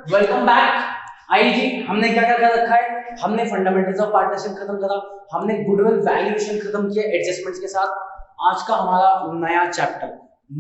Welcome back. आइए जी, हमने क्या क्या कर रखा है, हमने फंडामेंटल्स ऑफ पार्टनरशिप खत्म करा, हमने गुडविल वैल्यूएशन खत्म किया एडजस्टमेंट्स के साथ। आज का हमारा नया chapter,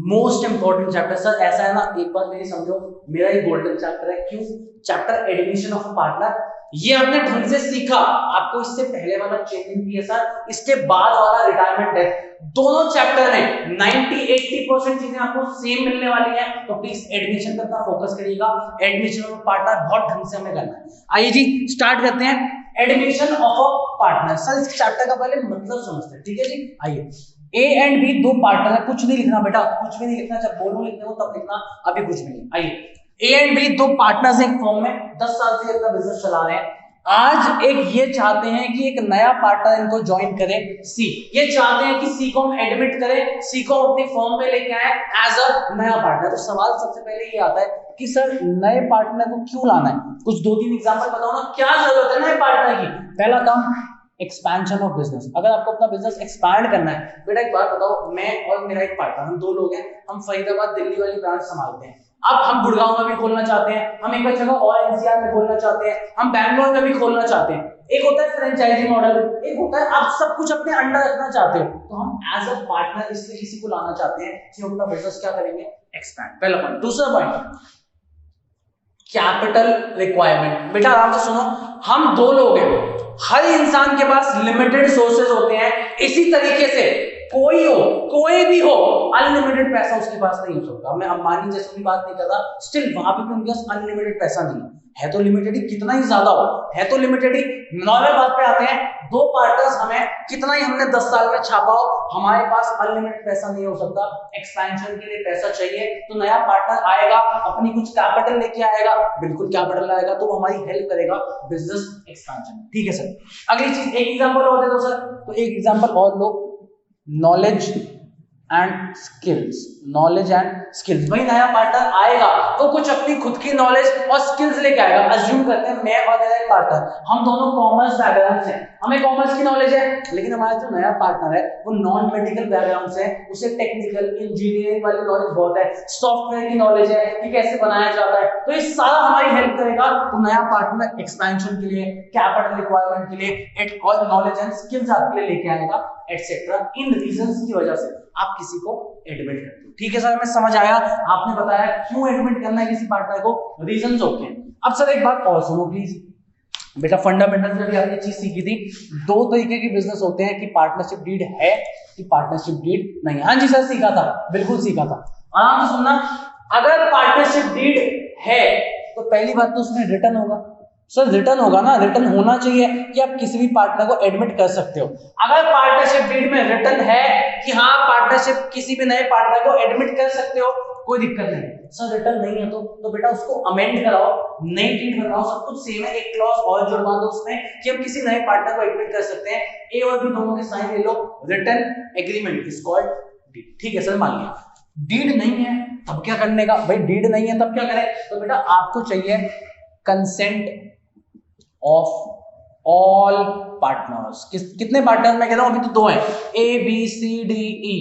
most important chapter. Sir ऐसा है ना, एक बात मेरी समझो, मेरा ये गोल्डन चैप्टर है। क्यों? Chapter admission of a partner, ये आपने ढंग से सीखा। आपको इससे पहले वाला चेंजिंग पी एस आर, इसके बाद वाला रिटायरमेंट डेथ, दोनों चैप्टर में 90-80% चीजें आपको सेम मिलने वाली है। तो प्लीज एडमिशन पर अपना फोकस करिएगा। एडमिशन ऑफ पार्टनर बहुत ढंग से हमें करना है। आइए जी स्टार्ट करते हैं admission of a partner. Sir इस चैप्टर का पहले मतलब समझते हैं, ठीक है जी। आइए, ए एंड बी दो पार्टनर है, कुछ नहीं लिखना बेटा, कुछ भी नहीं लिखना, जब बोलूं लिखते हो तब लिखना, अभी कुछ भी नहीं। आइए, ए एंड बी दो पार्टनर्स एक फॉर्म में 10 साल से अपना बिजनेस चला रहे हैं। आज एक ये चाहते हैं कि एक नया पार्टनर इनको ज्वाइन करे, सी। ये चाहते हैं कि सी को हम एडमिट करें, सी को अपनी फॉर्म में लेके आए एज अ नया पार्टनर। तो सवाल सबसे पहले ये आता है कि सर नए पार्टनर को क्यों लाना है? कुछ 2-3 एग्जांपल बताओ ना, क्या जरूरत है नए पार्टनर की? पहला काम, एक्सपेंशन ऑफ बिजनेस। अगर आपको अपना बिजनेस एक्सपैंड करना है, बेटा एक बात बताओ, मैं और मेरा एक पार्टनर, हम 2 लोग हैं, हम फरीदाबाद दिल्ली वाली ब्रांच संभालते हैं। अब हम गुड़गांव में भी खोलना चाहते हैं, हम एक जगह और एनसीआर में खोलना चाहते हैं, हम बैंगलोर में भी खोलना चाहते हैं। एक होता है फ्रेंचाइजी मॉडल, एक होता है आप सब कुछ अपने अंडर रखना चाहते हो। तो हम एज अ पार्टनर इसलिए किसी को लाना चाहते हैं कि अपना बिजनेस क्या करेंगे, एक्सपैंड। पहला पॉइंट। दूसरा पॉइंट, कैपिटल रिक्वायरमेंट। बेटा आराम से सुनो, हम 2 लोग हैं, हर इंसान के पास लिमिटेड सोर्सेज होते हैं। इसी तरीके से कोई भी हो, अनलिमिटेड पैसा उसके पास नहीं हो सकता। मैं अंबानी जैसे की बात नहीं कर रहा, स्टिल वहां पे भी उनके पास अनलिमिटेड पैसा नहीं है तो लिमिटेड ही, कितना ही ज्यादा हो है तो लिमिटेड ही। नॉर्मल बात पे आते हैं, 2 पार्टनर्स हमें कितना ही हमने 10 साल में छापा हो, हमारे पास अनलिमिटेड पैसा नहीं हो सकता। एक्सपेंशन के लिए पैसा चाहिए, तो नया पार्टनर आएगा, अपनी कुछ कैपिटल लेके आएगा, बिल्कुल कैपिटल आएगा तो वो हमारी हेल्प करेगा बिजनेस एक्सपेंशन। ठीक है सर। अगली चीज, एक एग्जांपल और दे दो सर। तो एक एग्जांपल और लो, knowledge and skills. Knowledge and skills, भाई नया पार्टनर आएगा तो कुछ अपनी खुद की नॉलेज और स्किल्स लेके आएगा। अज्यूम करते हैं मैं और मेरा एक पार्टनर, हम दोनों कॉमर्स बैकग्राउंड से, हमें कॉमर्स की नॉलेज है, लेकिन हमारा जो नया पार्टनर है वो नॉन मेडिकल बैकग्राउंड से है, उसे टेक्निकल इंजीनियरिंग वाली नॉलेज बहुत है, सॉफ्टवेयर की नॉलेज है कि कैसे बनाया जाता है, तो ये सारा हमारी हेल्प करेगा। तो नया पार्टनर एक्सपेंशन के लिए, कैपिटल रिक्वायरमेंट के लिए और नॉलेज एंड स्किल्स आपके लिए लेके आएगा, एटसेट्रा। इन रीजंस की वजह से आप किसी को एडमिट करते हो। ठीक है सर, मैं समझ आया, आपने बताया क्यों एडमिट करना है किसी पार्टनर को, रीजंस होते हैं। अब सर एक बात और सुनो प्लीज, बेटा फंडामेंटल्स में भी आपने चीज सीखी थी, 2 तरीके के बिजनेस होते हैं, कि पार्टनरशिप डीड है कि पार्टनरशिप डीड नहीं है। हाँ जी सर, सीखा था, बिल्कुल सीखा था। आराम से सुनना, अगर पार्टनरशिप डीड है तो पहली बात तो उसमें रिटर्न होगा। सर रिटर्न होगा ना, रिटर्न होना चाहिए कि आप किसी भी पार्टनर को एडमिट कर सकते हो। अगर पार्टनरशिप डीड में रिटर्न है कि हाँ पार्टनरशिप किसी भी नए पार्टनर को एडमिट कर सकते हो, कोई दिक्कत नहीं। सर रिटर्न नहीं है तो बेटा उसको अमेंड कराओ, नई डीड बनाओ, सब कुछ सेम है, एक क्लॉज और जुड़वा दो उसमें कि हम किसी नए पार्टनर को एडमिट कर सकते हैं। ए और बी दोनों के साइन ले लो, return agreement is called deed. ठीक है सर, मान लिया। डीड नहीं है तब क्या करने का? भाई डीड नहीं है तब क्या करें? तो बेटा आपको चाहिए कंसेंट ऑफ ऑल पार्टनर्स। कितने पार्टनर्स मैं कह रहा हूं? अभी तो 2 हैं, A B C D E,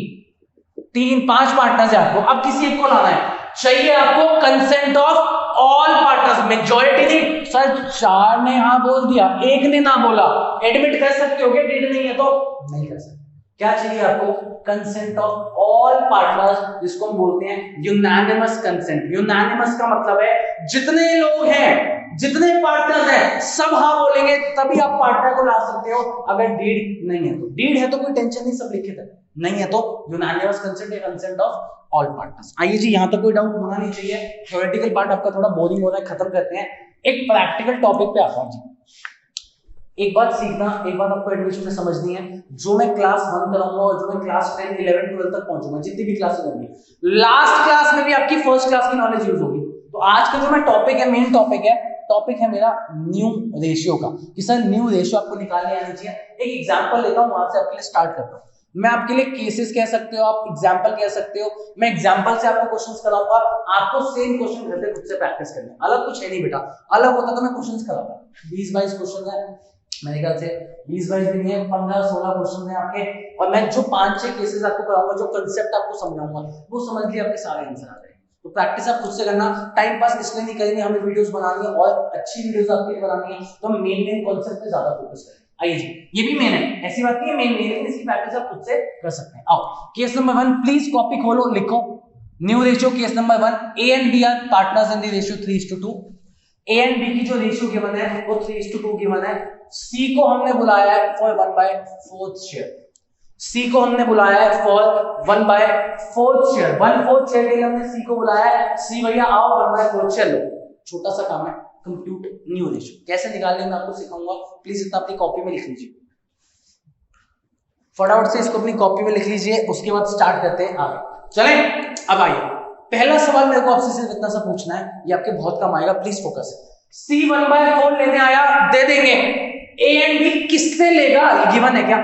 3-5 partners है आपको। अब किसी एक को लाना है, चाहिए आपको consent of all partners. Majority नहीं सर, 4 ने हाँ बोल दिया, 1 ने ना बोला, एडमिट कर सकते हो क्या? डीड नहीं है तो नहीं कर सकते। क्या चाहिए आपको? कंसेंट ऑफ ऑल पार्टनर्स, जिसको हम बोलते हैं यूनानिमस कंसेंट। यूनानिमस का मतलब है जितने लोग हैं, जितने पार्टनर्स हैं, सब हाँ बोलेंगे तभी आप पार्टनर को ला सकते हो। अगर डीड नहीं है तो, डीड है तो कोई टेंशन नहीं, सब लिखित है, नहीं है तो यूनानिमस कंसेंट या कंसेंट ऑफ ऑल पार्टनर्स। आइए जी, यहां तक कोई डाउट होना नहीं चाहिए। थ्योरेटिकल पार्ट आपका थोड़ा बोरिंग हो रहा है, खत्म करते हैं, एक प्रैक्टिकल टॉपिक पे आता हूं जी। एक बात सीखना, एक बात आपको एडमिशन में समझनी है, जो मैं क्लास 1 कराऊंगा और जो मैं क्लास 10, 11, 12 तक पहुंचूंगा, जितनी भी क्लासेस होंगी, लास्ट क्लास में भी आपकी फर्स्ट क्लास की नॉलेज यूज होगी। तो आज का जो मैं टॉपिक है, मेन टॉपिक है मेरा न्यू रेशियो का, कि सर न्यू रेशियो आपको निकालने आनी चाहिए। एक एग्जांपल लेता हूं, वहां से आपके लिए स्टार्ट करता हूं। मैं आपके लिए केसेस कह सकते हो, आप एग्जांपल कह सकते हो, मैं एग्जांपल से आपको क्वेश्चंस कराऊंगा, आपको सेम क्वेश्चन घर पे खुद से प्रैक्टिस करना, अलग कुछ है नहीं बेटा। अलग होता तो मैं क्वेश्चंस कराता, 20-22 क्वेश्चन है मेरे ख्याल से, 20-22 भी नहीं है, 15-16 क्वेश्चन है आपके, और मैं जो 5-6 केसेस आपको कराऊंगा, जो कंसेप्ट आपको समझाऊंगा, वो समझ लिया आपके सारे आंसर आ जाएंगे। तो प्रैक्टिस आप खुद से करना, टाइम पास इसलिए नहीं करेंगे, हमें वीडियोस बनानी है और अच्छी वीडियोस आपके लिए बनानी है, तो हम मेन कॉन्सेप्ट पे ज्यादा फोकस करें। आइए जी, ये भी मेन है, ऐसी बात नहीं है मेन नहीं है, लेकिन इसकी प्रैक्टिस आप खुद से कर सकते हैं। आओ केस नंबर 1, प्लीज कॉपी खोलो, लिखो new ratio. Case number 1, A and B are partners in the ratio 3:2। A and B की जो रेशियो गिवन है वो 3:2 गिवन है। सी को हमने बुलाया है फॉर 1/4 शेयर, सी को हमने बुलाया है फॉर 1/4 शेयर, 1/4 शेयर के लिए हमने सी को बुलाया है। सी भैया आओ 1/4 शेयर लो। छोटा सा काम है, कंप्यूट न्यू रेशियो कैसे निकालने मैं आपको सिखाऊंगा, प्लीज इतना अपनी कॉपी में लिख लीजिए, फटाफट से इसको अपनी कॉपी में लिख लीजिए, उसके बाद स्टार्ट करते हैं आगे। चलें, अब आइए पहला सवाल मेरे को आपसे सिर्फ इतना सा पूछना है, ये आपके बहुत काम आएगा, प्लीज फोकस। सी 1/4 लेने आया, दे देंगे। ए एंड बी किससे लेगा, गिवन है क्या?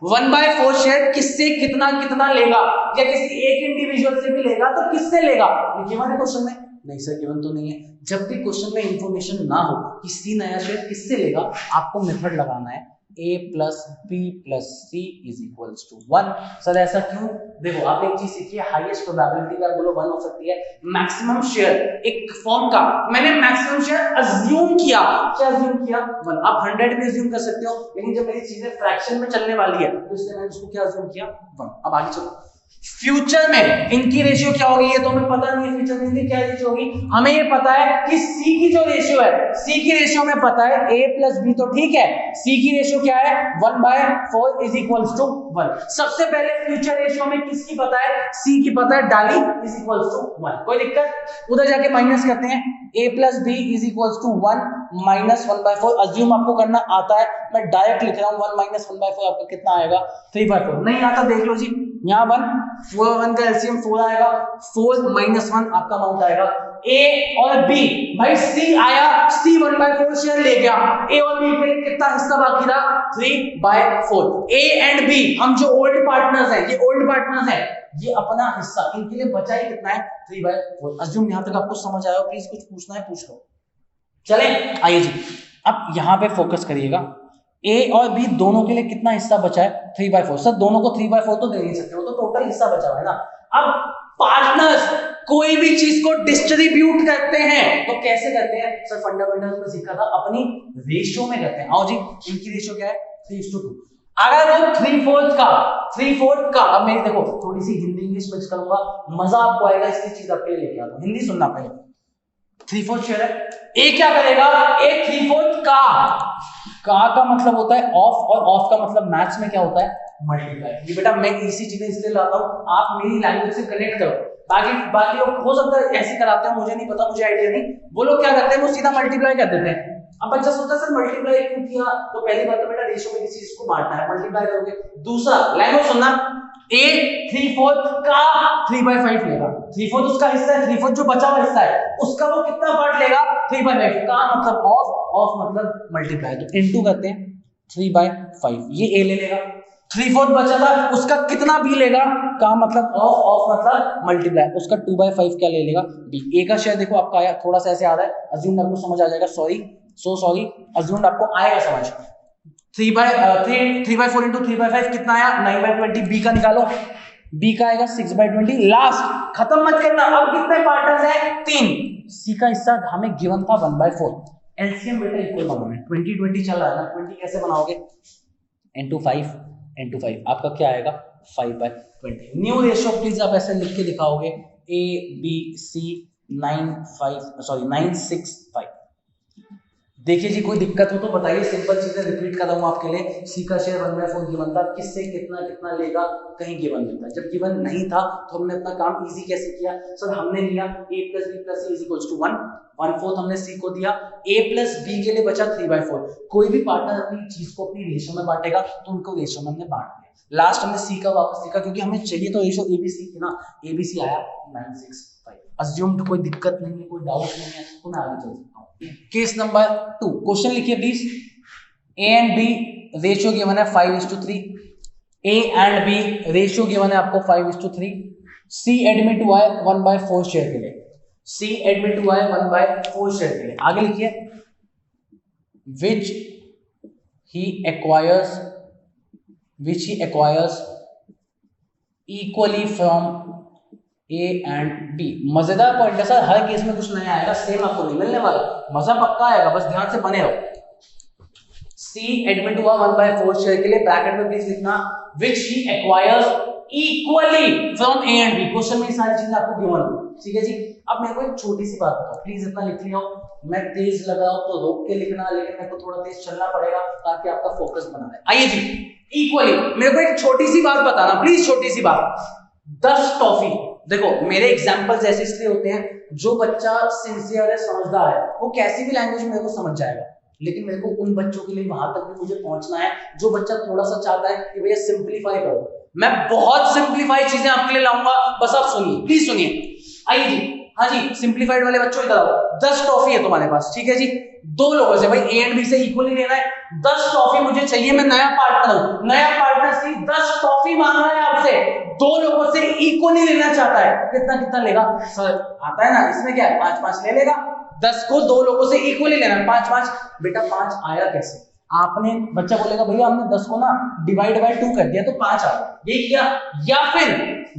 1/4 शेयर किससे कितना कितना लेगा, या किसी एक इंडिविजुअल से भी लेगा तो किससे लेगा, ये गिवन है क्वेश्चन में? नहीं सर गिवन तो नहीं है। जब भी क्वेश्चन में इंफॉर्मेशन ना हो कि सी नया शेयर किससे लेगा, आपको मेथड लगाना है a plus b plus c is equals to 1। Sir ऐसा क्यों? देखो आप एक चीज सीखिए, हाईएस्ट प्रोबेबिलिटी का बोलो 1 हो सकती है, मैक्सिमम शेयर एक फॉर्म का मैंने मैक्सिमम शेयर अज्यूम किया, क्या अज्यूम किया? 1। आप 100 भी अज्यूम कर सकते हो, लेकिन जब मेरी चीजें फ्रैक्शन में चलने वाली है तो इसलिए मैंने उसको क्या अज्यूम किया? 1। अब आगे चलो, फ्यूचर में इनकी रेशियो क्या होगी ये तो हमें पता नहीं है, फ्यूचर में इनकी क्या रेशियो होगी, हमें ये पता है कि सी की जो रेशियो है, सी की रेशियो में पता है a प्लस बी तो ठीक है, सी की रेशियो क्या है? 1/4 इज इक्वल्स टू 1। सबसे पहले फ्यूचर रेशियो में किसकी पता है? सी की पता है, डाली इज इक्वल्स टू 1। कोई दिक्कत? उधर जाके माइनस करते हैं, a plus B is equals to 1 minus 1/4। Assume आपको करना आता है, मैं डायरेक्ट लिख रहा हूं 1 माइनस 1/4 आपका कितना आएगा? 3/4। नहीं आता देख लो जी, यहाँ 1 4 1 का एलसीएम 4 आएगा, 4 माइनस 1 आपका अमाउंट आएगा। ए और बी, भाई सी आया, सी 1/4 शेयर ले गया, ए और बी के लिए कितना हिस्सा बाकी था? 3/4। ए एंड बी हम जो ओल्ड पार्टनर्स हैं, ये ओल्ड पार्टनर्स हैं, ये अपना हिस्सा इनके लिए बचा ही कितना है? 3/4। अज्यूम यहां तक आपको समझ आया हो, प्लीज कुछ पूछना है पूछ लो। चले आइए जी, अब यहां पे फोकस करिएगा, ए और बी दोनों के लिए कितना हिस्सा बचा है? 3/4। सर दोनों को 3/4 तो दे नहीं सकते, वो तो टोटल हिस्सा बचा हुआ है ना। अब पार्टनर्स कोई भी चीज को डिस्ट्रीब्यूट करते हैं तो कैसे करते हैं? सर फंडामेंटल्स में सीखा था, अपनी रेशियो में करते हैं। आओ जी, इनकी रेशियो क्या है? 3:2। अगर वो 3/4 का, अब मेरी देखो थोड़ी सी हिंदी इंग्लिश मिक्स करूंगा, मजा आपको आएगा, इसकी चीज आपके लिए लेके आता हूं, हिंदी सुनना पहले। 3/4 शेयर है, ए क्या करेगा? ए 3/4 का मतलब होता है ऑफ, और ऑफ का मतलब मैथ्स में क्या होता है? मल्टीप्लाई। ये बेटा मैं इसी चीजें इसलिए लाता हूं, आप मेरी लैंग्वेज से कनेक्ट करो। बाकी लोग हो सकता है ऐसे कराते हैं, मुझे नहीं पता, मुझे आइडिया नहीं। वो लोग क्या करते हैं, वो सीधा मल्टीप्लाई कर देते हैं। अब बच्चा सोचता है सर मल्टीप्लाई क्यों किया? तो पहली बात तो बेटा रेशियो में किसी चीज को बांटना है, मल्टीप्लाई करोगे। दूसरा लैंग्वेज सुनना, ए 3/4 का 3/5 लेगा, 3/4 उसका हिस्सा है, 3/4 जो बचा हुआ हिस्सा है उसका वो कितना पार्ट लेगा? 3/5 का मतलब ऑफ मतलब मल्टीप्लाई, तो इनटू करते हैं 3/5, ये ए ले लेगा। 3/4 बचा था, उसका कितना बी लेगा? का मतलब ऑफ मतलब मल्टीप्लाई, उसका 2/5 क्या ले लेगा? बी। ए का शेयर देखो आपका आया, थोड़ा सा ऐसे आ रहा है, अज्यूम आपको समझ आ जाएगा, सॉरी अज्यूम आपको आएगा समझ। 3/4 इंटू 3/5 कितना आया? 9/20। बी का निकालो, बी का आएगा 6/20। लास्ट खत्म मत करना, अब कितने पार्टनर्स हैं? 3। सी का हिस्सा हमें गिवन था 1/4। एलसीएम बेटा इक्वल बनाना है, 20 चल रहा है ना, 20 कैसे बनाओगे? इंटू 5 आपका क्या आएगा? 5/20। न्यू रेशियो प्लीज आप ऐसे लिख के दिखाओगे, ए बी सी 9 6 5। देखिए जी, कोई दिक्कत हो तो बताइए, सिंपल चीजें रिपीट कर रहा हूं आपके लिए। सी का शेयर 1/4 गिवन था, किससे कितना कितना लेगा? कहीं गिवन नहीं था। जब गिवन नहीं था तो हमने अपना काम इजी कैसे किया? सर हमने लिया a plus B plus C is equals to 1, 1/4 हमने सी को दिया, a प्लस बी के लिए बचा 3/4। कोई भी पार्टनर अपनी चीज को अपनी रेशियो में बांटेगा तो उनको रेशियो में हमने बांट दिया। लास्ट हमने सी का वापस लिखा, क्योंकि हमें चाहिए तो रेशियो एबीसी थी ना, एबीसी आया 9 6 5। अज्यूम्ड, कोई दिक्कत नहीं है, कोई डाउट नहीं है, तो मैं आगे चल सकता हूं। केस नंबर 2, क्वेश्चन लिखिए please. A and B ratio given है 5:3। A and B ratio given है आपको 5:3। सी एडमिट हुआ है 1/4 शेयर के लिए, सी एडमिट हुआ है 1/4 शेयर के लिए। आगे लिखिए, which he acquires equally from A and B. मजेदार पॉइंट है सर, हर केस में कुछ नया आएगा, सेम आपको नहीं मिलने वाला, मजा पक्का आएगा, बस ध्यान से बने रहो। C एडमिट हुआ 1/4 शेयर के लिए, ब्रैकेट में प्लीज लिखना which he acquires equally from A and B। Question में सारी चीजें आपको गिवन हो, ठीक है जी। अब मेरे को एक छोटी सी बात बताओ, प्लीज इतना लिख लियो, मैं तेज लग रहा हूं तो रोक के लिखना, लेकिन मेरे को थोड़ा तेज चलना पड़ेगा ताकि आपका फोकस बना रहे। आइए जी, इक्वली मेरे को एक छोटी सी बात बताना प्लीज, छोटी सी बात। 10 टॉफी, देखो मेरे एग्जांपल्स ऐसे इसलिए होते हैं, जो बच्चा सिंसियर है, समझदार है, वो कैसी भी लैंग्वेज मेरे को समझ जाएगा, लेकिन मेरे को उन बच्चों के लिए वहां तक भी मुझे पहुंचना है जो बच्चा थोड़ा सा चाहता है कि भैया सिंपलीफाई करो। मैं बहुत सिंपलीफाई चीजें आपके लिए लाऊंगा, बस आप सुनिए, प्लीज सुनिए। आइए जी, हाँ जी, सिंपलीफाइड वाले बच्चों इधर आओ। 10 टॉफी है तुम्हारे पास, ठीक है जी, 2 लोगों से, भाई ए एंड बी से इक्वली लेना है। 10 टॉफी मुझे चाहिए, मैं नया पार्टनर हूं, नया पार्टनर सी 10 टॉफी मांग रहा है आपसे, 2 लोगों से इक्वली लेना चाहता है, कितना कितना लेगा सर? आता है ना, इसमें क्या है, 5-5 ले लेगा। 10 को 2 लोगों से इक्वली लेना है, 5-5। बेटा 5 आया कैसे? आपने, बच्चा बोलेगा भैया हमने 10 को ना डिवाइड बाय 2 कर दिया तो 5 आ गया, ये किया। या फिर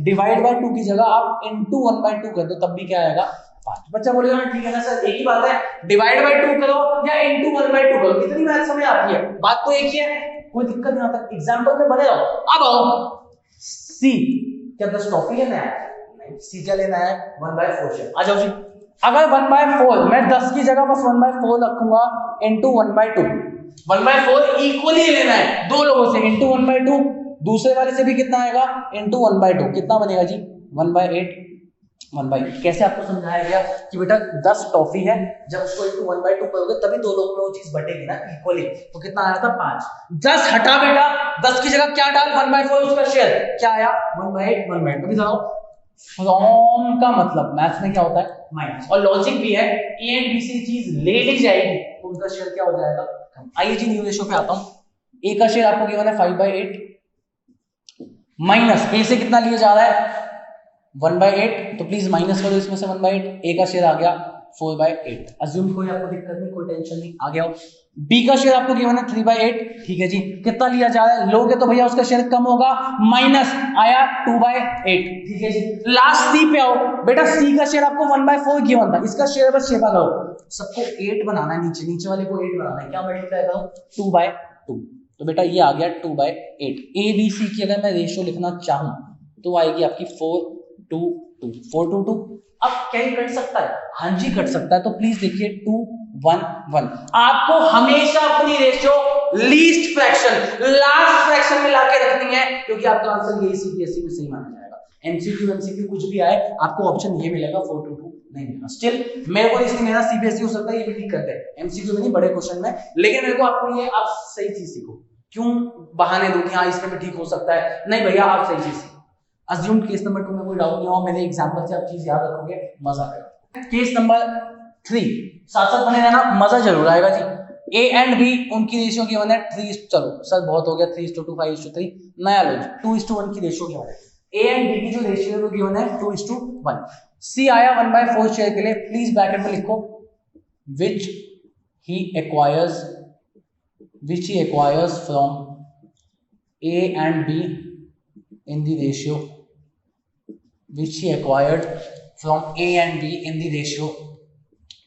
डिवाइड बाय 2 की जगह आप इनटू 1/2 कर दो, तब भी क्या आएगा? 5। बच्चा बोलेगा ना ठीक है ना सर, एक ही बात है, डिवाइड बाय 2 करो या इनटू 1/2 करो, कितनी मैथ समझ आती है, बात तो एक ही है, कोई दिक्कत नहीं आता, एग्जांपल में बने रहो। अब आओ सी, क्या 10 टॉफी लेना है? नहीं, सी क्या लेना है? 1/4 शेयर। आ जाओ जी, अगर 1/4 मैं 10 की जगह बस 1/4 रखूंगा इनटू 1/2, 1/4 इक्वली लेना है 2 लोगों से, इनटू 1/2, दूसरे वाले से भी कितना आएगा? इनटू 1/2, कितना बनेगा जी? 1/8, 1/8। कैसे आपको समझाया गया कि बेटा 10 टॉफी है, जब उसको इनटू 1/2 करोगे तभी 2 लोगों में वो चीज बटेगी ना इक्वली, तो कितना आया था? 5। 10 हटा बेटा, 10 की जगह क्या डाल? 1/4 उसका शेयर, क्या आया? 1/8, 1/8। अभी जाओ, फ्रॉम का मतलब मैथ्स में क्या होता है? माइनस, और लॉजिक भी है, ए एंड बी से चीज ले ली जाएगी तो उनका शेयर क्या हो जाएगा? आइए जी न्यू रेशियो पे आता हूं। ए का शेयर आपको गिवन है 5/8, माइनस ए से कितना लिया जा रहा है? 1/8, तो प्लीज माइनस करो इसमें से 1/8, ए का शेयर आ गया 4/8। अज्यूम कोई आपको दिक्कत नहीं, कोई टेंशन नहीं, आ गया। बी का शेयर आपको गिवन है 3/8, ठीक है जी, कितना लिया जा रहा है? लोगे तो भैया उसका शेयर कम होगा, माइनस आया 2/8, ठीक है जी। लास्ट सी पे आओ बेटा, सी का शेयर आपको 1/4 गिवन था, इसका शेयर बस शेपा करो, सबको 8 बनाना है, नीचे नीचे वाले को 8 बनाना है, क्या मल्टीप्लाई करो? 2/2, तो बेटा ये आ गया 2/8। ए बी सी की अगर मैं रेशियो लिखना चाहूं तो आएगी आपकी 4:2, 4:2। अब क्या ही कट सकता है? हाँ जी कट सकता है, तो प्लीज देखिए 2:1:1। आपको हमेशा अपनी ratio least fraction, last fraction में लाके रखनी है, क्योंकि आपका आंसर ये सीबीएसई में सही माना जाएगा। एमसीक्यू कुछ भी आए आपको ऑप्शन ये मिलेगा, 4:2 नहीं मिलेगा। स्टिल मेरे को इसलिए मेरा सीबीएसई हो सकता है ये भी ठीक करते हैं, एमसीक्यू में नहीं, बड़े क्वेश्चन में, लेकिन मेरे को आपको ये, आप सही चीज सीखो, क्यों बहाने दो कि हाँ इसमें भी ठीक हो सकता है, नहीं भैया आप सही चीज सीखो। अज्यूम केस नंबर 2 में कोई डाउट नहीं हो, मेरे एग्जांपल से आप चीज याद रखोगे, मजा आएगा। केस नंबर 3 साथ साथ बने रहना, मजा जरूर आएगा जी। ए एंड बी उनकी रेशियो की है 3, चलो सर बहुत हो गया, 3:2, 5:3, नया लो 2:1 की रेशियो की है। ए एंड बी की जो रेशियो है वो गिवन है 2:1। सी आया 1/4 शेयर के लिए, प्लीज ब्रैकेट में लिखो which he acquires from A and B in the ratio, which he acquired from A and B in the ratio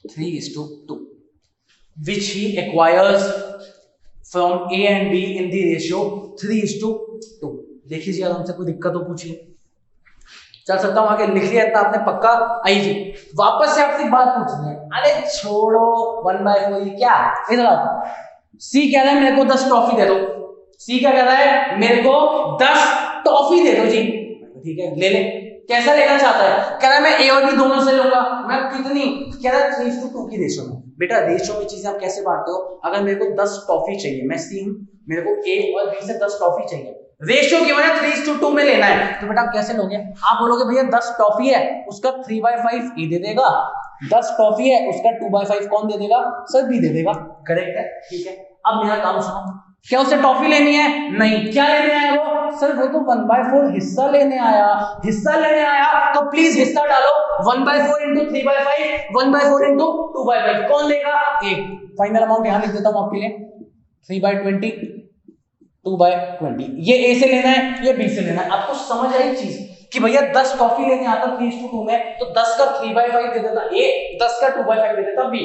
3:2, which he acquires from A and B in the ratio 3:2। देखिए जी, अगर हमसे कोई दिक्कत हो पूछिए, चल सकता हूं आगे, लिख लिया इतना आपने पक्का। आइए जी, वापस से आपसे बात पूछनी है, अरे छोड़ो 1/4 क्या, इधर आओ। सी कह रहा है मेरे को 10 टॉफी दे दो, सी क्या कह रहा है? मेरे को 10 टॉफी दे दो जी, ठीक है ले ले। कैसा लेना चाहता है? कह रहा है मैं ए और बी दोनों से लूंगा, मैं कितनी? कह रहा है 3:2 की रेशियो में। बेटा रेशियो में चीजें आप कैसे बांटते हो? अगर मेरे को 10 टॉफी चाहिए, मैं सी हूं, मेरे को ए और बी से 10 टॉफी चाहिए, रेशियो की वजह 3:2 में लेना है, तो बेटा आप कैसे लोगे? आप बोलोगे भैया 10 टॉफी है उसका 3/5 ए दे देगा, 10 टॉफी है उसका 2/5 कौन दे देगा? सर बी दे देगा, करेक्ट है, ठीक है। अब मेरा काम सुनो, क्या उसे टॉफी लेनी है? नहीं, क्या लेने आया वो? सर वो तो 1/4 हिस्सा लेने आया, हिस्सा लेने आया तो प्लीज हिस्सा डालो, 1/4 इंटू 3/5, 1/4 इंटू 2/5, कौन लेगा? ए। फाइनल अमाउंट यहां लिख देता हूं आपके लिए, 3/20, 2/20। ये ए से लेना है, ये बी से लेना है, आपको समझ आई चीज? कि भैया 10 टॉफी लेने आता 3:2 में, तो 10 का 3/5 दे देता ए, 10 का 2/5 दे देता बी।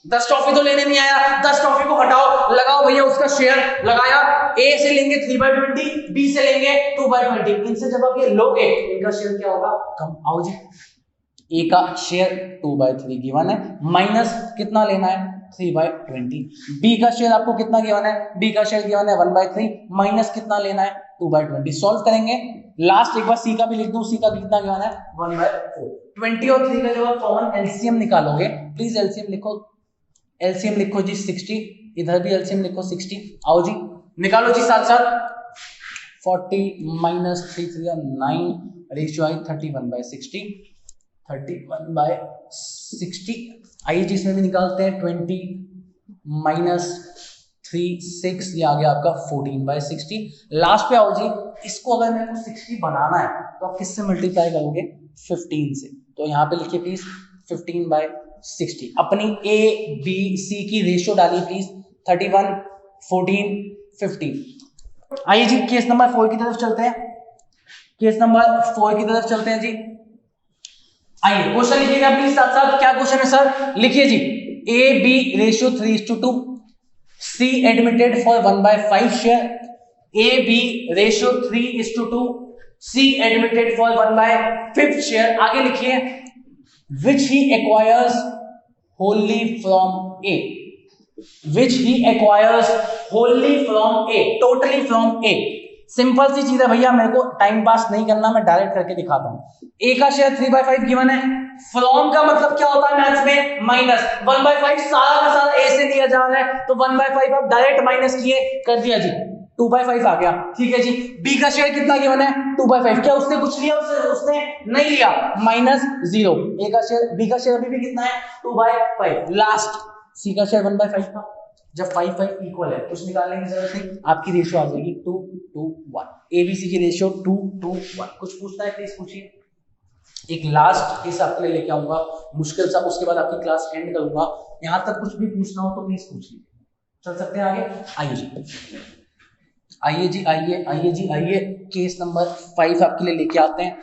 10 टॉफी तो लेने नहीं आया, 10 टॉफी को हटाओ, लगाओ भैया उसका शेयर, लगाया, ए से लेंगे 3/20, बी से लेंगे 2/20। इनसे जब आप ये लोगे इनका शेयर क्या होगा, कम। आओ जी, ए का शेयर 2/3 गिवन है, माइनस कितना लेना है 3/20। बी का शेयर आपको कितना गिवन है, बी का शेयर गिवन है 1/3, माइनस कितना लेना है 2/20। सॉल्व करेंगे, लास्ट एक बार सी का भी लिख दूं, सी का कितना गिवन है 1/4। 20 और 3 का जब आप कॉमन एलसीएम निकालोगे, प्लीज एलसीएम लिखो, एलसीएम लिखो जी 60, इधर भी एलसीएम लिखो 60। आओ जी निकालो जी साथ साथ, 40 माइनस 3 3 9 रेशियो आई 31/60, 31/60। आइए जी इसमें भी निकालते हैं, 20 माइनस 3 6, ये आ गया आपका 14/60। लास्ट पे आओ जी, इसको अगर मेरे को 60 बनाना है तो आप किससे मल्टीप्लाई करोगे, 15 से। तो यहाँ पे लिखिए प्लीज 15/60। अपनी ए बी सी की रेशियो डालिए प्लीज, 31 14 15। आइए जी केस नंबर 4 की तरफ चलते हैं, केस नंबर 4 की तरफ चलते हैं जी। आइए क्वेश्चन लिखिएगा प्लीज साथ साथ, क्या क्वेश्चन है सर, लिखिए जी, A B ratio 3:2, C admitted for 1/5 share, A B ratio 3:2, C admitted for 1/5 share. आगे लिखिए, which he acquires wholly from A, which he acquires wholly from A, totally from A। Simple सी चीज है भैया, मेरे को टाइम पास नहीं करना, मैं डायरेक्ट करके दिखाता हूं। ए का शेयर 3/5 गिवन है, फ्रॉम का मतलब क्या होता है मैथ्स में, माइनस। 1/5 सारा का सारा ए से लिया जा रहा है, तो 1/5 आप डायरेक्ट माइनस किए, कर दिया जी, 2/5 आ गया। ठीक है जी, बी का शेयर कितना गिवन है 2/5, क्या उसने कुछ लिया, उसने नहीं लिया, -0। ए का शेयर, बी का शेयर अभी भी कितना है 2/5। लास्ट सी का शेयर 1/5 था, जब 5 5 इक्वल है कुछ निकालने की जरूरत नहीं, आपकी रेशियो आ जाएगी 2 to 1। एबीसी की रेशियो 2 to 1। कुछ पूछना है प्लीज पूछिए। एक लास्ट केस आपके लिए लेके आऊंगा मुश्किल सा, उसके बाद आपकी क्लास एंड करूंगा। यहां तक कुछ भी पूछना हो तो प्लीज पूछिए। चल सकते हैं आगे, आइए जी, आइए जी, आइए जी, आइए केस नंबर 5 आपके लिए लेके आते हैं।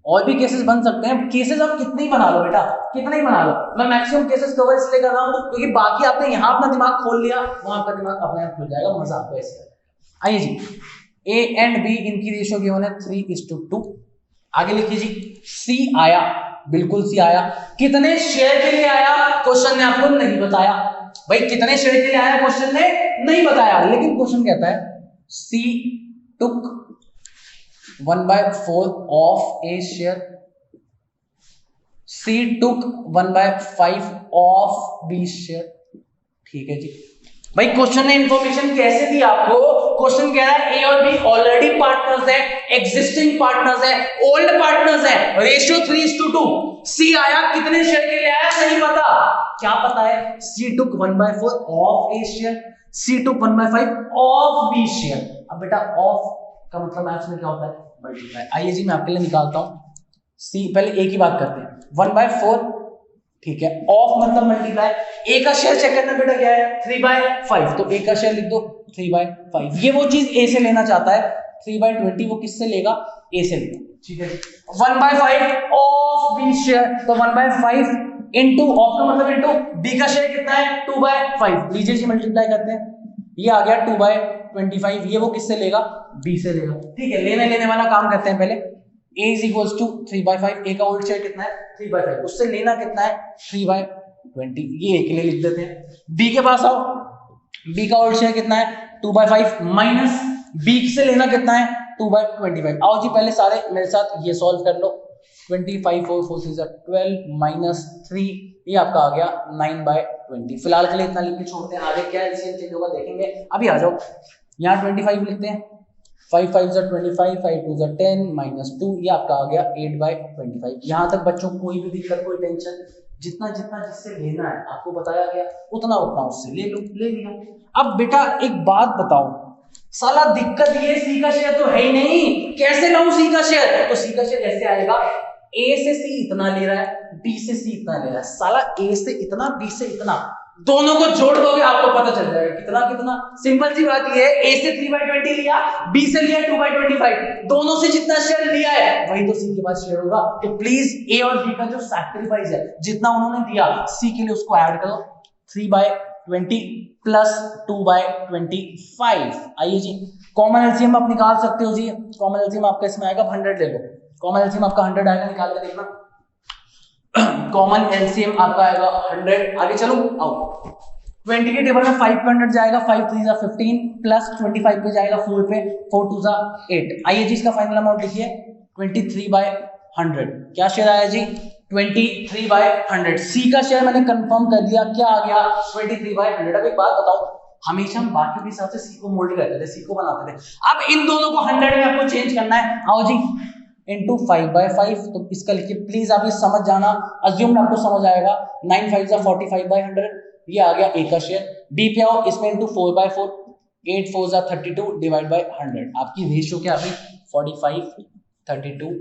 और भी केसेस बन सकते हैं, केसेस आप कितने ही बना लो बेटा, कितने ही बना लो। मैं मैक्सिमम केसेस कवर इसलिए कर रहा हूं क्योंकि बाकी आपने यहाँ अपना दिमाग खोल लिया, वहां आपका दिमाग अपने आप खुल जाएगा, मजा आपको ऐसे। आइए जी, ए एंड बी इनकी रेशियो गिवन है 3:2। आगे लिखिए जी, सी आया, बिल्कुल सी आया। कितने शेयर के लिए आया, क्वेश्चन ने आपको नहीं बताया। भाई कितने शेयर के लिए आया, क्वेश्चन ने नहीं बताया, लेकिन क्वेश्चन कहता है सी टुक 1/4 of A share, C took 1/5 of B share। ठीक है जी, भाई क्वेश्चन ने इंफॉर्मेशन कैसे दी आपको, क्वेश्चन कह रहा है ए और बी ऑलरेडी पार्टनर्स है, एग्जिस्टिंग पार्टनर्स है, ओल्ड पार्टनर्स है, रेशियो 3:2। सी आया, कितने शेयर के लिए आया नहीं पता, क्या पता है C took 1/4 of A share, C took 1/5 of B share। अब बेटा ऑफ का मतलब मैथ्स में क्या होता है, मल्टीप्लाई। आइए जी मैं आपके लिए निकालता हूं, सी पहले ए की बात करते हैं, 1/4, ठीक है, ऑफ मतलब मल्टीप्लाई। ए का शेयर चेक करना बेटा क्या है 3/5, तो ए का शेयर लिख दो 3/5। ये वो चीज ए से लेना चाहता है, 3/20 वो किससे लेगा, ए से लेगा। ठीक है, 1/5 ऑफ बी शेयर, तो 1/5 इंटू ऑफ का मतलब इंटू बी का शेयर कितना है 2/5, लीजिए जी मल्टीप्लाई करते हैं, ये आ गया 2/25, ये वो किससे लेगा, बी से लेगा। ठीक है, लेने लेने वाला काम करते हैं पहले। a is equals to 3/5, a का ओल्ड शेयर कितना है 3/5, उससे लेना कितना है 3/20, ये a के लिए लिख देते हैं। b के पास आओ, b का ओल्ड शेयर कितना है 2/5 माइनस b से लेना कितना है 2/25। आओ जी पहले सारे मेरे साथ ये सॉल्व कर लो, 25 4 4 6 12 माइनस 3, ये आपका आ गया 9/20। फिलहाल के लिए इतना लिख के छोड़ते हैं, आगे क्या एलसीएम चेंज होगा देखेंगे। अभी आ जाओ, यहाँ 25 लिखते हैं, 5 5 25, 5 2 10 माइनस 2, ये आपका आ गया 8/25। यहाँ तक बच्चों कोई भी दिक्कत कोई टेंशन, जितना जितना जिससे लेना है आपको बताया गया, उतना उतना उससे ले लो, ले लिया। अब बेटा एक बात बताओ, साला दिक्कत ये सी का शेयर तो है ही नहीं, कैसे लाऊं सी का शेयर, तो सी का शेयर ऐसे आएगा, ए से सी इतना ले रहा है, बी से सी इतना ले रहा है, साला ए से इतना बी से इतना, दोनों को जोड़ दोगे आपको पता चल जाएगा कितना कितना। सिंपल सी बात ये है, ए से 3/20 लिया, बी से लिया 2/25, दोनों से जितना शेयर लिया है वही तो सी के पास शेयर होगा। तो प्लीज ए और बी का जो सैक्रिफाइस है जितना उन्होंने दिया सी के लिए उसको ऐड करो, 3/20 प्लस 2/25। आइए जी कॉमन एलसीएम आप निकाल सकते हो जी। कॉमन एलसीएम आपका इसमें आएगा 100 ले लो, कॉमन एलसीएम आपका 100 आएगा, निकाल के देखना। कॉमन एलसीएम आपका आएगा 100। आगे चलो आओ, 20 के टेबल में 5 पे 100 जाएगा, 5 3 जा 15 प्लस 25 पे जाएगा 4 पे, 4 2 जा 8। आइए जी इसका फाइनल अमाउंट लिखिए 23/100। क्या शेयर आया जी 23/100। सी का शेयर मैंने कंफर्म कर दिया, क्या आ गया 23/100। अब एक बात बताओ, हमेशा हम बाकी के हिसाब से सी को मोल्ड करते थे, सी को बनाते थे, अब इन दोनों को 100 में आपको चेंज करना है। आओ जी इंटू 5/5, तो इसका लिखिए प्लीज, आप ये समझ जाना, अज्यूम आपको समझ आएगा। 9 5 जा 45/100, ये आ गया ए का शेयर। बी पे आओ, इसमें इंटू 4/4, 8 4 जा 32 डिवाइड बाय 100, आपकी रेशियो क्या आ गई 45 32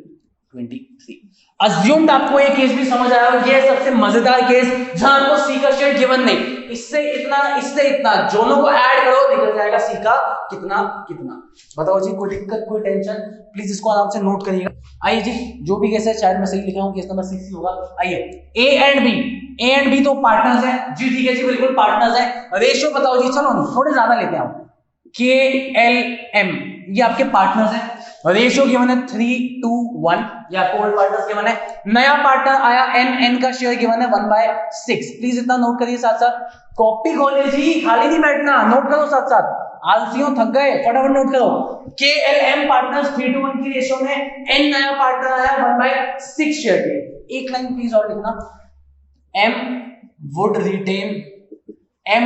23। अज्यूम्ड आपको ये केस भी समझ आया, ये सबसे मजेदार केस जहां आपको सी का शेयर गिवन नहीं, इससे इतना इससे इतना, दोनों को ऐड करो निकल जाएगा सी का कितना कितना। बताओ जी कोई दिक्कत कोई टेंशन, प्लीज इसको आराम से नोट करिएगा। आइए जी जो भी केस है शायद मैं सही लिखा हूं, केस नंबर 6 होगा। आइए ए एंड बी तो पार्टनर्स हैं जी, ठीक है जी बिल्कुल पार्टनर्स हैं। रेशियो बताओ जी, चलो थोड़े ज्यादा लेते हैं हम, KLM ये आपके पार्टनर्स हैं, रेशियो गिवन है 3:1, ये आपको ओल्ड पार्टनर्स गिवन है। नया पार्टनर आया एन का शेयर गिवन है 1/6। प्लीज इतना नोट करिए, साथ साथ कॉपी खोलिए जी, खाली नहीं बैठना, नोट करो साथ साथ, आलसियों थक गए फटाफट नोट करो। KLM पार्टनर्स 3:1 की रेशियो में, एन नया पार्टनर आया 1/6 शेयर के। एक लाइन प्लीज और लिखना, M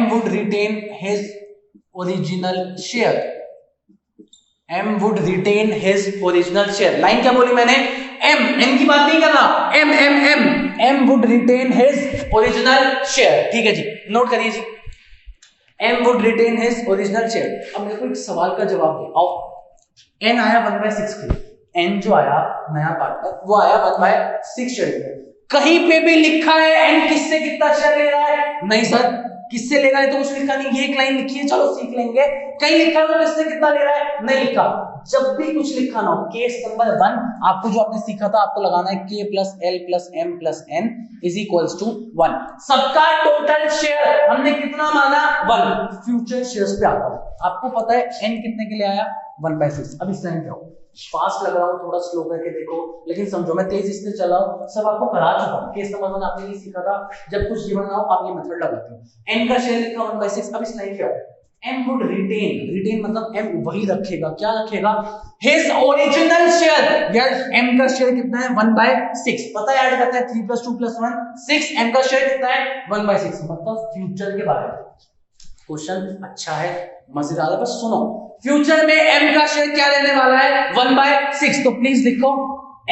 would retain his original share, M would retain his original share। Line क्या बोली मैंने, एन की बात नहीं करना, M would retain his original share। ठीक है जी नोट करिए जी, M would retain his original share। अब मेरे को एक सवाल का जवाब दे, आओ N आया 1/6 के, N जो आया नया पार्टनर वो आया 1/6 शेयर के, कहीं पे भी लिखा है N किससे कितना शेयर ले रहा है? नहीं सर किससे ले रहा है तो कुछ लिखा नहीं, ये एक लाइन लिखी है चलो सीख लेंगे। कहीं लिखा है तो किससे कितना ले रहा है? नहीं लिखा। जब भी कुछ लिखा ना हो, केस नंबर 1 आपको जो आपने सीखा था आपको लगाना है K plus L plus M plus N is equals to 1। सबका टोटल शेयर हमने कितना माना 1। फ्यूचर शेयर्स पे आता हूं, आपको पता है N कितने के लिए आया 1/6। अब इस लाइन पे आओ, फास्ट लग रहा हूं थोड़ा स्लो करके देखो, लेकिन समझो मैं तेज इसलिए चला हूं, सब आपको करा चुका हूं। केस नंबर 1 आपने ये सीखा था, जब कुछ गिवन ना हो आप ये मेथड लगाते हो। N का शेयर लिखा 1/6। अब इस लाइन पे आओ, M would retain मतलब M वही रखेगा, क्या रखेगा his original share। यार M का शेयर कितना है 1/6, पता है ऐड करते हैं 3 + 2 + 1 6। M का शेयर कितना है 1/6, मतलब फ्यूचर के बारे में क्वेश्चन अच्छा है मजेदार है। बस सुनो, फ्यूचर में M का शेयर क्या लेने वाला है 1/6, तो प्लीज लिखो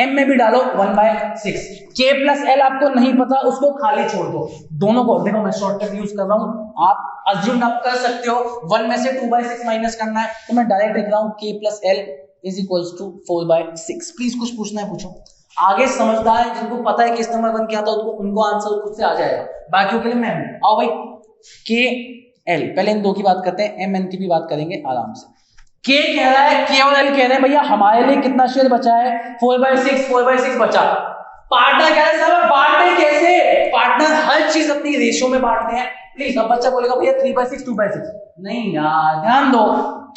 M में भी डालो 1/6। K प्लस L आपको नहीं पता उसको खाली छोड़ दो, दोनों को देखो मैं शॉर्टकट यूज कर रहा हूं, आप अज्यूम आप कर सकते हो 1 में से 2/6 माइनस करना है, तो मैं डायरेक्ट लिख रहा हूं K plus L is equals to 4/6। Please कुछ पूछना है पूछो, आगे समझदार है जिनको पता है किस नंबर 1 क्या था उनको आंसर खुद से आ जाएगा, बाकियों के लिए मैं आओ भाई K L, पहले इन दो की बात करते हैं, M N की भी बात करेंगे आराम से। K कह रहा है, K और L कह रहे हैं भैया हमारे लिए कितना शेयर बचा है 4/6 बचा। पार्टनर कह रहे हैं साहब बांटने कैसे, पार्टनर हर चीज अपनी रेशियो में बांटते हैं। प्लीज अब बच्चा बोलेगा भैया 3/6 2/6, नहीं यार ध्यान दो,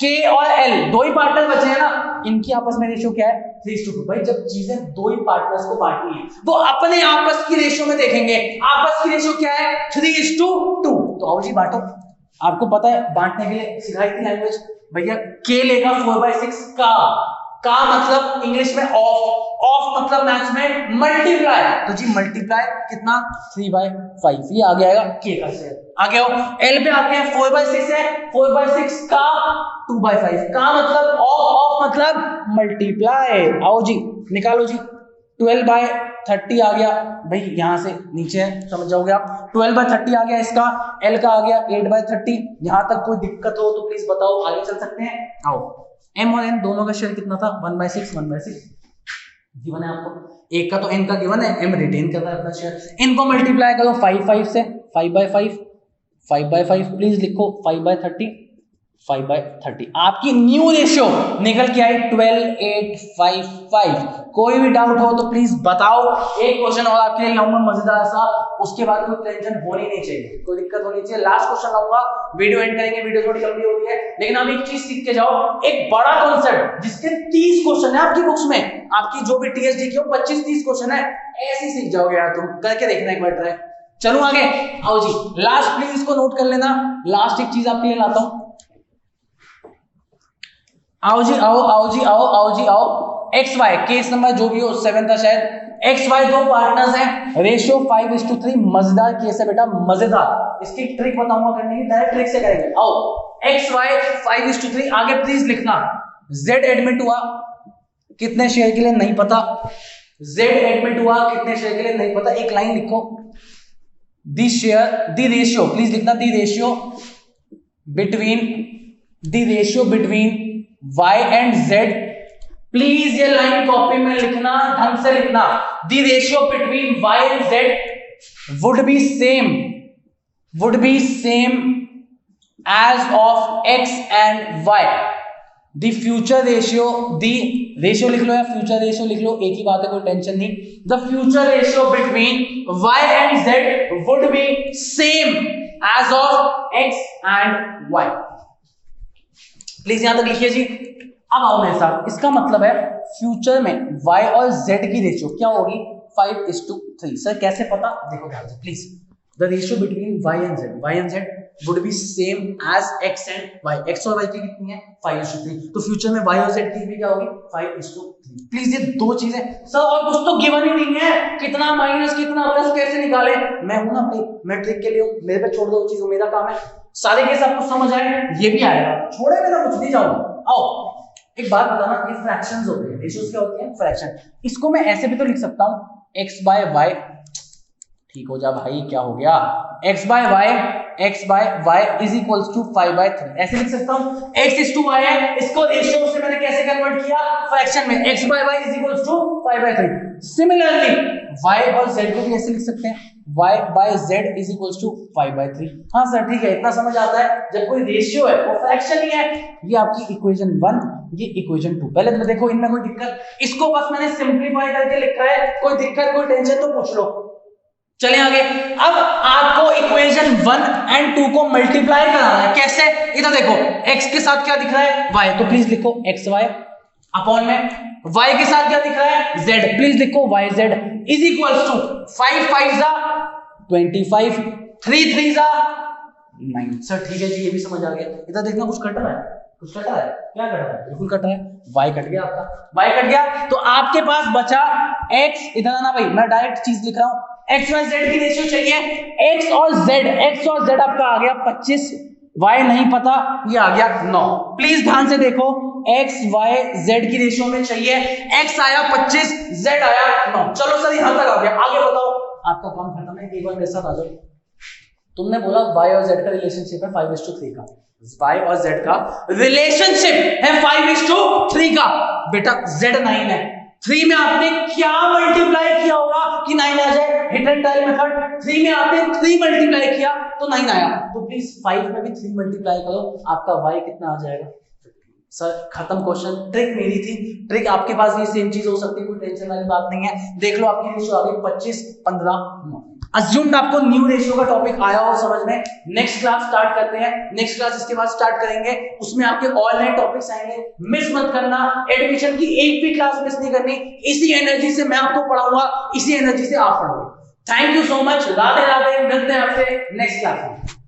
K और L दो ही पार्टनर बचे हैं ना, इनकी आपस में रेशियो क्या है 3:2। भाई जब चीजें दो ही पार्टनर्स को बांटनी है वो अपने आपस की रेशियो में देखेंगे, आपस की रेशियो क्या है 3:2। तो आओ जी बांटो, आपको पता है बांटने के लिए सिखाई थी लैंग्वेज, भैया K लेगा 4/6 का मतलब इंग्लिश में ऑफ मतलब मैथ्स में मल्टीप्लाई, तो जी मल्टीप्लाई कितना 3/5, ये आगे आएगा K का शेयर। आगे आओ L पे आके 4/6 है, 4/6 का 2/5 का मतलब ऑफ मतलब मल्टीप्लाई। आओ जी निकालो जी, 12/30 आ गया, भाई यहां से नीचे है समझ जाओगे आप, 12/30 आ गया इसका, L का आ गया 8/30। यहां तक कोई दिक्कत हो तो प्लीज बताओ, आगे चल सकते हैं। आओ M और N दोनों का शेयर कितना था 1/6 गिवन है आपको, एक का तो N का गिवन है, M रिटेन कर रहा है अपना शेयर, इनको मल्टीप्लाई करो 5 से 5/5 5/5 प्लीज लिखो, 5/30, 5/30। आपकी न्यू रेशियो निकल के आई 12:8:5:5। कोई भी डाउट हो तो प्लीज बताओ। एक क्वेश्चन और आपके लिए लाऊंगा मजेदार सा, उसके बाद कोई टेंशन होनी नहीं चाहिए, कोई दिक्कत होनी चाहिए। लास्ट क्वेश्चन लाऊंगा, वीडियो एंड करेंगे, वीडियो थोड़ी लंबी हो गई है, लेकिन आप एक चीज सीख के जाओ, एक बड़ा कॉन्सेप्ट जिसके 30 क्वेश्चन है आपकी बुक्स में, आपकी जो भी टीएसडी की हो 25-30 क्वेश्चन है, ऐसे सीख जाओगे यार तुम, करके देखना एक बार ट्राई। चलो आगे आओ जी, लास्ट प्लीज इसको नोट कर लेना, लास्ट एक चीज आपके लिए लाता हूं। आओ जी आओ, आओ जी आओ, आओ जी आओ। एक्स वाई केस नंबर जो भी हो 7 था शायद। एक्स वाई दो पार्टनर्स हैं, रेशियो 5:3। मजेदार केस है बेटा, मजेदार। इसकी ट्रिक बताऊंगा करने की, डायरेक्ट ट्रिक से करेंगे। आओ, एक्स वाई 5:3। आगे प्लीज लिखना, जेड एडमिट हुआ कितने शेयर के लिए नहीं पता, जेड एडमिट हुआ कितने शेयर के लिए नहीं पता। एक लाइन लिखो, दी शेयर, दी रेशियो, प्लीज लिखना, दी ratio between y and z। Please ये लाइन कॉपी में लिखना, ढंग से लिखना। The ratio between y and z would be same as of x and y। The future ratio, the ratio लिख लो या future ratio लिख लो, एक ही बात है, कोई टेंशन नहीं। The future ratio between y and z would be same as of x and y। Please यहां तक लिखिए जी। अब आओ मेरे साथ, इसका मतलब है फ्यूचर में y और z की रेशियो क्या होगी, 5:3। सर कैसे पता, देखो ध्यान से please. The ratio between y and z would be same as x and y। x और y की कितनी है, 5:3। तो फ्यूचर में y और z की भी क्या होगी, 5:3। प्लीज ये दो चीजें। सर और कुछ तो गिवन ही नहीं है, कितना माइनस कितना प्लस कैसे निकाले। मैं हूं ना भाई, मैं ट्रिक के लिए हूं, मेरे पे छोड़ दो चीजों, मेरा काम है। सारे केस आपको समझ आए, ये भी आएगा, छोड़े मैं कुछ नहीं जाऊंगा। आओ एक बात बताना, ये फ्रैक्शंस होते हैं, रेशियोज क्या होते हैं, फ्रैक्शन। इसको मैं ऐसे भी तो लिख सकता हूं, x/y, ठीक हो जा भाई, क्या हो गया, x/y इज इक्वल्स टू 5/3। ऐसे लिख सकता हूं, x/y है, इसको रेशियो से मैंने कैसे कन्वर्ट किया, फ्रैक्शन में, x/y is equals to 5/3। Similarly y और z को भी ऐसे लिख सकते हैं, y/z इज इक्वल्स टू 5/3। हाँ सर ठीक है, इतना समझ आता है, जब कोई रेशियो है वो फ्रैक्शन ही है। ये आपकी इक्वेशन 1, ये इक्वेशन 2। पहले तो देखो इनमें कोई दिक्कत, इसको बस मैंने सिंपलीफाई करके लिखा है, कोई दिक्कत कोई टेंशन तो पूछ लो। चलिए आगे। अब आपको इक्वेशन 1 एंड 2 को मल्टीप्लाई कराना है, कैसे, इधर देखो, x के साथ क्या दिख रहा है, y, तो प्लीज लिखो xy अपॉन में, y के साथ क्या दिख रहा है, z, प्लीज लिखो yz is equals to 5 5 25, 3 3 9। Sir ठीक है जी, ये भी समझ आ गया। इधर देखना, कुछ कट रहा है, कुछ कट रहा है, क्या कट रहा है, बिल्कुल कट रहा है, y कट गया आपका, y कट गया। तो आपके पास बचा x, इधर आना भाई, मैं डायरेक्ट चीज लिख रहा हूं, x y z की रेशियो चाहिए, x और z आपका आ गया 25, y नहीं पता, ये आ गया 9। प्लीज ध्यान से देखो, x y z की रेशियो में चाहिए, x आया 25, z आया 9। चलो सर यहां तक आ गया, आगे बताओ, आपका काम खत्म है। एक बार मेरे साथ आ जाओ। तुमने बोला y और z का रिलेशनशिप है 5:3 का, y और z का रिलेशनशिप है 5:3 का। बेटा z 9 है, 3 में आपने क्या मल्टीप्लाई किया होगा कि 9 आ जाए, हिट एंड टाइल मेथड। 3 में आपने 3 मल्टीप्लाई किया तो 9 आया, तो प्लीज 5 में भी 3 मल्टीप्लाई करो, आपका y कितना आ जाएगा। सर खत्म क्वेश्चन, ट्रिक मेरी थी, ट्रिक आपके पास भी सेम चीज हो सकती है, कोई टेंशन वाली बात नहीं है। देख लो आपकी रेशियो आ गई 25 15 9। अज्यूम्ड आपको न्यू रेशियो का टॉपिक आया हो समझ में। नेक्स्ट क्लास स्टार्ट करते हैं, नेक्स्ट क्लास इसके बाद स्टार्ट करेंगे, उसमें आपके ऑल नए टॉपिक्स आएंगे, मिस मत करना। एडमिशन की एक भी क्लास मिस नहीं करनी, इसी एनर्जी से मैं आपको पढ़ाऊंगा, इसी एनर्जी से आप पढ़ोगे। Thank you so much, Radhe Radhe, मिलते हैं आपसे नेक्स्ट क्लास में।